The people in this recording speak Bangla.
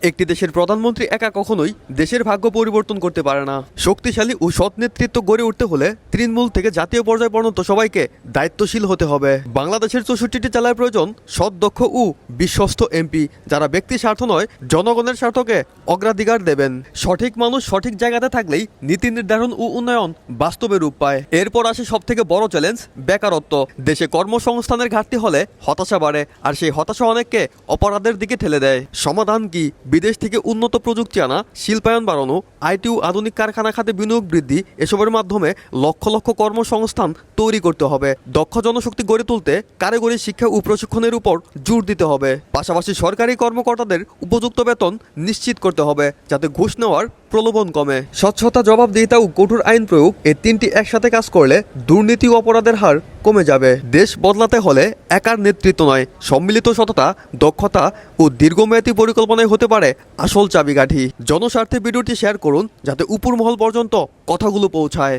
একটি দেশের প্রধানমন্ত্রী একা কখনোই দেশের ভাগ্য পরিবর্তন করতে পারে না। শক্তিশালী ও সৎ নেতৃত্ব গড়ে উঠতে হলে তৃণমূল থেকে জাতীয় পর্যায় পর্যন্ত সবাইকে দায়িত্বশীল হতে হবে। বাংলাদেশের 64টি জেলায় প্রয়োজন সৎ, দক্ষ ও বিশ্বস্ত এমপি, যারা ব্যক্তি স্বার্থ নয় জনগণের স্বার্থকে অগ্রাধিকার দেবেন। সঠিক মানুষ সঠিক জায়গাতে থাকলেই নীতি নির্ধারণ ও উন্নয়ন বাস্তবে রূপ পায়। এরপর আসে সবথেকে বড় চ্যালেঞ্জ, বেকারত্ব। দেশে কর্মসংস্থানের ঘাটতি হলে হতাশা বাড়ে, আর সেই হতাশা অনেককে অপরাধের দিকে ঠেলে দেয়। সমাধান কি? বিদেশ থেকে উন্নত প্রযুক্তি আনা, শিল্পায়ন বাড়ানো, আইটি ও আধুনিক কারখানা খাতে বিনিয়োগ বৃদ্ধি, এসবের মাধ্যমে লক্ষ লক্ষ কর্মসংস্থান তৈরি করতে হবে। দক্ষ জনশক্তি গড়ে তুলতে কারিগরি শিক্ষা ও প্রশিক্ষণের উপর জোর দিতে হবে। পাশাপাশি সরকারি কর্মকর্তাদের উপযুক্ত বেতন নিশ্চিত করতে হবে, যাতে ঘুষ নেওয়ার প্রলোভন কমে। স্বচ্ছতা, জবাবদিহিতা ও কঠোর আইন প্রয়োগ, এই তিনটি একসাথে কাজ করলে দুর্নীতি ও অপরাধের হার কমে যাবে। দেশ বদলাতে হলে একার নেতৃত্ব নয়, সম্মিলিত সততা, দক্ষতা ও দীর্ঘমেয়াদী পরিকল্পনায় হতে পারে আসল চাবিকাঠি। জনস্বার্থে ভিডিওটি শেয়ার করুন, যাতে উপর মহল পর্যন্ত কথাগুলো পৌঁছায়।